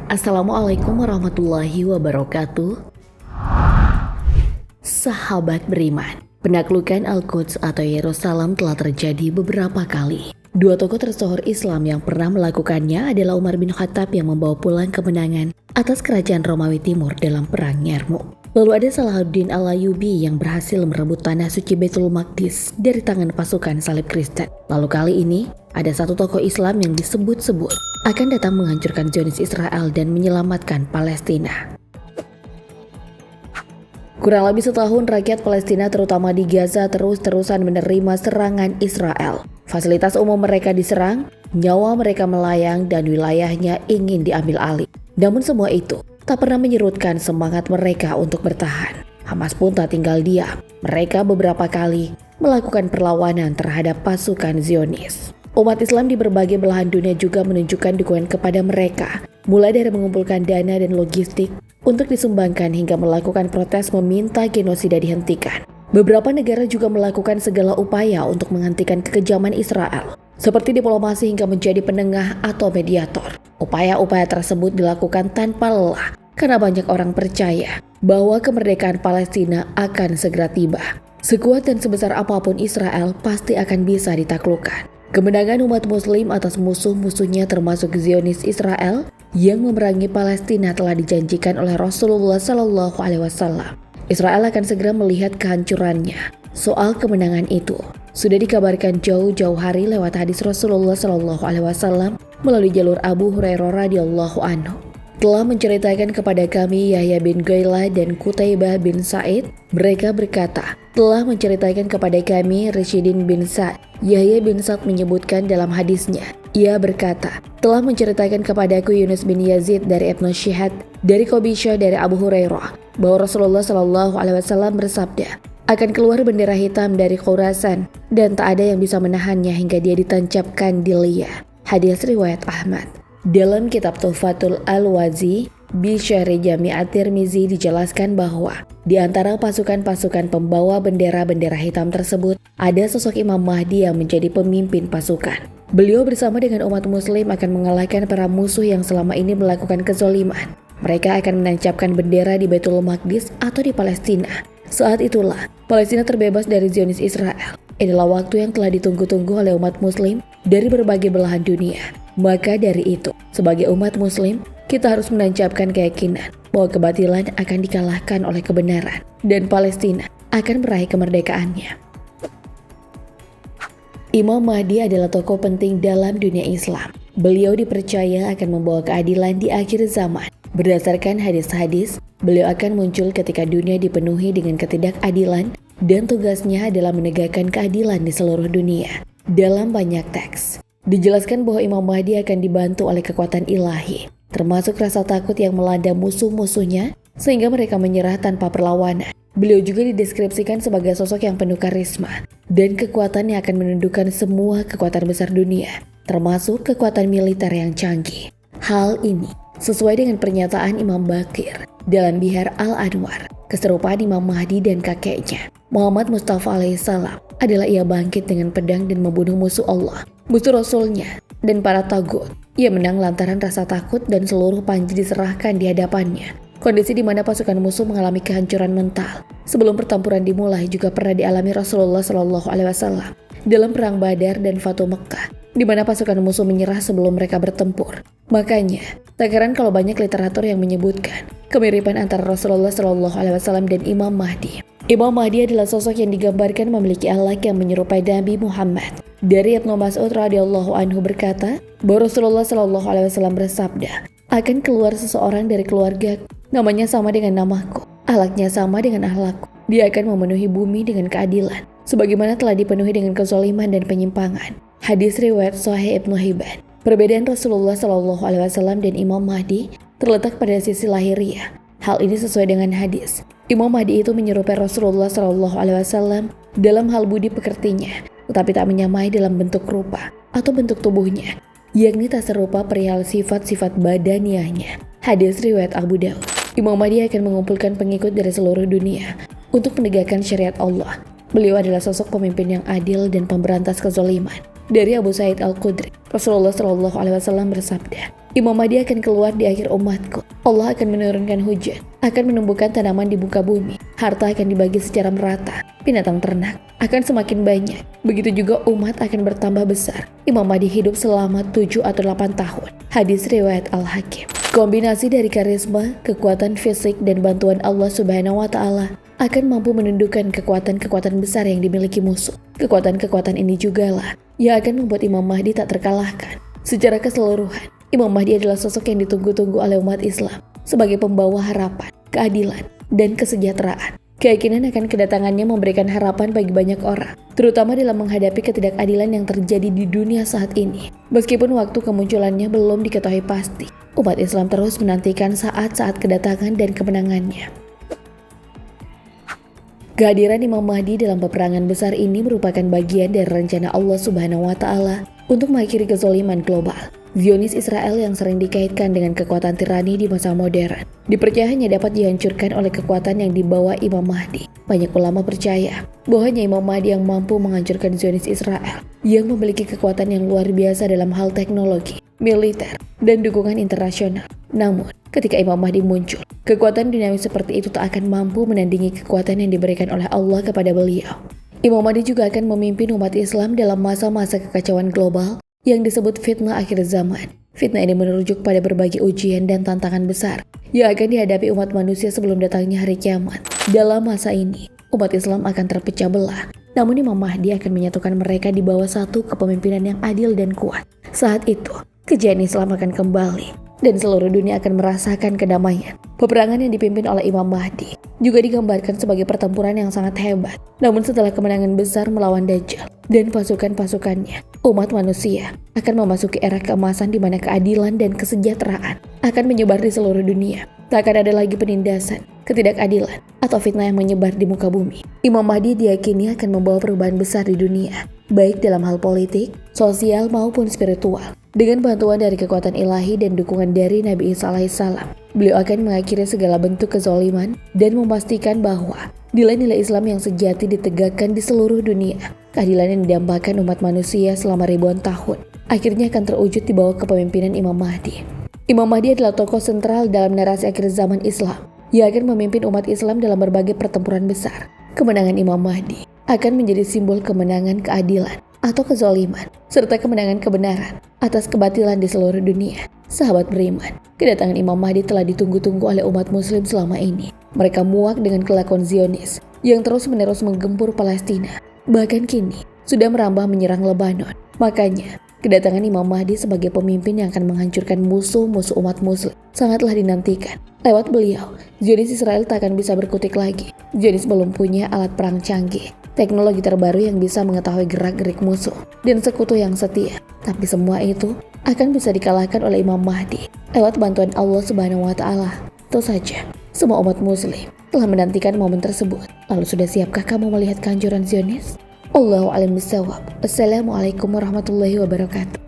Assalamualaikum warahmatullahi wabarakatuh. Sahabat beriman, penaklukan Al-Quds atau Yerusalem telah terjadi beberapa kali. Dua tokoh tersohor Islam yang pernah melakukannya adalah Umar bin Khattab yang membawa pulang kemenangan atas kerajaan Romawi Timur dalam Perang Yarmuk. Lalu ada Salahuddin Al-Ayyubi yang berhasil merebut tanah suci Baitul Maqdis dari tangan pasukan salib Kristen. Lalu kali ini, ada satu tokoh Islam yang disebut-sebut akan datang menghancurkan Zionis Israel dan menyelamatkan Palestina. Kurang lebih setahun rakyat Palestina terutama di Gaza terus-terusan menerima serangan Israel. Fasilitas umum mereka diserang, nyawa mereka melayang dan wilayahnya ingin diambil alih. Namun semua itu tak pernah menyerutkan semangat mereka untuk bertahan. Hamas pun tak tinggal diam. Mereka beberapa kali melakukan perlawanan terhadap pasukan Zionis. Umat Islam di berbagai belahan dunia juga menunjukkan dukungan kepada mereka, mulai dari mengumpulkan dana dan logistik untuk disumbangkan hingga melakukan protes meminta genosida dihentikan. Beberapa negara juga melakukan segala upaya untuk menghentikan kekejaman Israel, seperti diplomasi hingga menjadi penengah atau mediator. Upaya-upaya tersebut dilakukan tanpa lelah karena banyak orang percaya bahwa kemerdekaan Palestina akan segera tiba. Sekuat dan sebesar apapun Israel pasti akan bisa ditaklukkan. Kemenangan umat muslim atas musuh-musuhnya termasuk Zionis Israel yang memerangi Palestina telah dijanjikan oleh Rasulullah SAW. Israel akan segera melihat kehancurannya. Soal kemenangan itu sudah dikabarkan jauh-jauh hari lewat hadis Rasulullah SAW melalui jalur Abu Hurairah radhiyallahu anhu. Telah menceritakan kepada kami Yahya bin Gailah dan Qutaibah bin Sa'id. Mereka berkata, telah menceritakan kepada kami Rashidin bin Sa'd. Yahya bin Sa'd menyebutkan dalam hadisnya, ia berkata, telah menceritakan kepadaku Yunus bin Yazid dari Ibnu Syihad, dari Qabisyah dari Abu Hurairah, bahwa Rasulullah SAW bersabda, akan keluar bendera hitam dari Khurasan dan tak ada yang bisa menahannya hingga dia ditancapkan di liya. Hadis riwayat Ahmad. Dalam kitab Tuhfatul Al-Wazi, bi Syarih Jami' At-Tirmizi dijelaskan bahwa di antara pasukan-pasukan pembawa bendera-bendera hitam tersebut ada sosok Imam Mahdi yang menjadi pemimpin pasukan. Beliau bersama dengan umat muslim akan mengalahkan para musuh yang selama ini melakukan kezaliman. Mereka akan menancapkan bendera di Baitul Maqdis atau di Palestina. Saat itulah Palestina terbebas dari Zionis Israel. Inilah waktu yang telah ditunggu-tunggu oleh umat muslim dari berbagai belahan dunia. Maka dari itu, sebagai umat muslim, kita harus menancapkan keyakinan bahwa kebatilan akan dikalahkan oleh kebenaran dan Palestina akan meraih kemerdekaannya. Imam Mahdi adalah tokoh penting dalam dunia Islam. Beliau dipercaya akan membawa keadilan di akhir zaman. Berdasarkan hadis-hadis, beliau akan muncul ketika dunia dipenuhi dengan ketidakadilan dan tugasnya adalah menegakkan keadilan di seluruh dunia. Dalam banyak teks, dijelaskan bahwa Imam Mahdi akan dibantu oleh kekuatan ilahi, termasuk rasa takut yang melanda musuh-musuhnya sehingga mereka menyerah tanpa perlawanan. Beliau juga dideskripsikan sebagai sosok yang penuh karisma dan kekuatan yang akan menundukkan semua kekuatan besar dunia, termasuk kekuatan militer yang canggih. Hal ini sesuai dengan pernyataan Imam Baqir dalam Bihar Al-Anwar. Keserupaan Imam Mahdi dan kakeknya, Muhammad Mustafa alaihissalam, adalah ia bangkit dengan pedang dan membunuh musuh Allah, musuh Rasulnya, dan para tagut. Ia menang lantaran rasa takut dan seluruh panji diserahkan di hadapannya. Kondisi di mana pasukan musuh mengalami kehancuran mental sebelum pertempuran dimulai juga pernah dialami Rasulullah SAW dalam perang Badar dan Fatu Mekkah, di mana pasukan musuh menyerah sebelum mereka bertempur. Makanya, tak heran kalau banyak literatur yang menyebutkan kemiripan antara Rasulullah SAW dan Imam Mahdi. Imam Mahdi adalah sosok yang digambarkan memiliki akhlak yang menyerupai Nabi Muhammad. Dari Ibnu Mas'ud radhiyallahu anhu berkata, bahwa Rasulullah SAW bersabda, akan keluar seseorang dari keluarga, namanya sama dengan namaku, akhlaknya sama dengan akhlakku. Dia akan memenuhi bumi dengan keadilan, sebagaimana telah dipenuhi dengan kezaliman dan penyimpangan. Hadis riwayat Sahih Ibnu Hibban. Perbedaan Rasulullah SAW dan Imam Mahdi terletak pada sisi lahiriah. Hal ini sesuai dengan hadis. Imam Mahdi itu menyerupai Rasulullah SAW dalam hal budi pekertinya, tetapi tak menyamai dalam bentuk rupa atau bentuk tubuhnya, yakni tak serupa perihal sifat-sifat badaniahnya. Hadis riwayat Abu Daud. Imam Mahdi akan mengumpulkan pengikut dari seluruh dunia untuk menegakkan syariat Allah. Beliau adalah sosok pemimpin yang adil dan pemberantas kezaliman. Dari Abu Sa'id Al-Khudri, Rasulullah SAW bersabda, Imam Mahdi akan keluar di akhir umatku. Allah akan menurunkan hujan, akan menumbuhkan tanaman di muka bumi. Harta akan dibagi secara merata. Binatang ternak akan semakin banyak. Begitu juga umat akan bertambah besar. Imam Mahdi hidup selama 7 atau 8 tahun. Hadis riwayat Al-Hakim. Kombinasi dari karisma, kekuatan fisik, dan bantuan Allah Subhanahu wa Ta'ala akan mampu menundukkan kekuatan-kekuatan besar yang dimiliki musuh. Kekuatan-kekuatan ini jugalah yang akan membuat Imam Mahdi tak terkalahkan. Secara keseluruhan, Imam Mahdi adalah sosok yang ditunggu-tunggu oleh umat Islam sebagai pembawa harapan, keadilan, dan kesejahteraan. Keyakinan akan kedatangannya memberikan harapan bagi banyak orang, terutama dalam menghadapi ketidakadilan yang terjadi di dunia saat ini. Meskipun waktu kemunculannya belum diketahui pasti, umat Islam terus menantikan saat-saat kedatangan dan kemenangannya. Kehadiran Imam Mahdi dalam peperangan besar ini merupakan bagian dari rencana Allah Subhanahu wa Ta'ala untuk mengakhiri kezaliman global. Zionis Israel yang sering dikaitkan dengan kekuatan tirani di masa modern dipercaya hanya dapat dihancurkan oleh kekuatan yang dibawa Imam Mahdi. Banyak ulama percaya bahwa hanya Imam Mahdi yang mampu menghancurkan Zionis Israel yang memiliki kekuatan yang luar biasa dalam hal teknologi, militer, dan dukungan internasional. Namun, ketika Imam Mahdi muncul, kekuatan dinamis seperti itu tak akan mampu menandingi kekuatan yang diberikan oleh Allah kepada beliau. Imam Mahdi juga akan memimpin umat Islam dalam masa-masa kekacauan global yang disebut fitnah akhir zaman. Fitnah ini merujuk pada berbagai ujian dan tantangan besar yang akan dihadapi umat manusia sebelum datangnya hari kiamat. Dalam masa ini, umat Islam akan terpecah belah. Namun Imam Mahdi akan menyatukan mereka di bawah satu kepemimpinan yang adil dan kuat. Saat itu, kejayaan Islam akan kembali dan seluruh dunia akan merasakan kedamaian. Peperangan yang dipimpin oleh Imam Mahdi juga digambarkan sebagai pertempuran yang sangat hebat. Namun setelah kemenangan besar melawan Dajjal dan pasukan-pasukannya, umat manusia akan memasuki era keemasan di mana keadilan dan kesejahteraan akan menyebar di seluruh dunia. Tak akan ada lagi penindasan, ketidakadilan, atau fitnah yang menyebar di muka bumi. Imam Mahdi diyakini akan membawa perubahan besar di dunia, baik dalam hal politik, sosial, maupun spiritual. Dengan bantuan dari kekuatan ilahi dan dukungan dari Nabi Isa alaihissalam, beliau akan mengakhiri segala bentuk kezaliman dan memastikan bahwa nilai-nilai Islam yang sejati ditegakkan di seluruh dunia. Keadilan yang didambakan umat manusia selama ribuan tahun akhirnya akan terwujud di bawah kepemimpinan Imam Mahdi. Imam Mahdi adalah tokoh sentral dalam narasi akhir zaman Islam yang akan memimpin umat Islam dalam berbagai pertempuran besar. Kemenangan Imam Mahdi akan menjadi simbol kemenangan keadilan atau kezaliman, serta kemenangan kebenaran atas kebatilan di seluruh dunia. Sahabat beriman, kedatangan Imam Mahdi telah ditunggu-tunggu oleh umat muslim selama ini. Mereka muak dengan kelakuan Zionis yang terus-menerus menggempur Palestina. Bahkan kini, sudah merambah menyerang Lebanon. Makanya, kedatangan Imam Mahdi sebagai pemimpin yang akan menghancurkan musuh-musuh umat muslim sangatlah dinantikan. Lewat beliau, Zionis Israel tak akan bisa berkutik lagi. Zionis belum punya alat perang canggih, teknologi terbaru yang bisa mengetahui gerak-gerik musuh, dan sekutu yang setia. Tapi semua itu akan bisa dikalahkan oleh Imam Mahdi lewat bantuan Allah Subhanahu wa Ta'ala. Tentu saja, semua umat muslim telah menantikan momen tersebut. Lalu sudah siapkah kamu melihat kehancuran Zionis? Allahu a'lam bishawab. Assalamualaikum warahmatullahi wabarakatuh.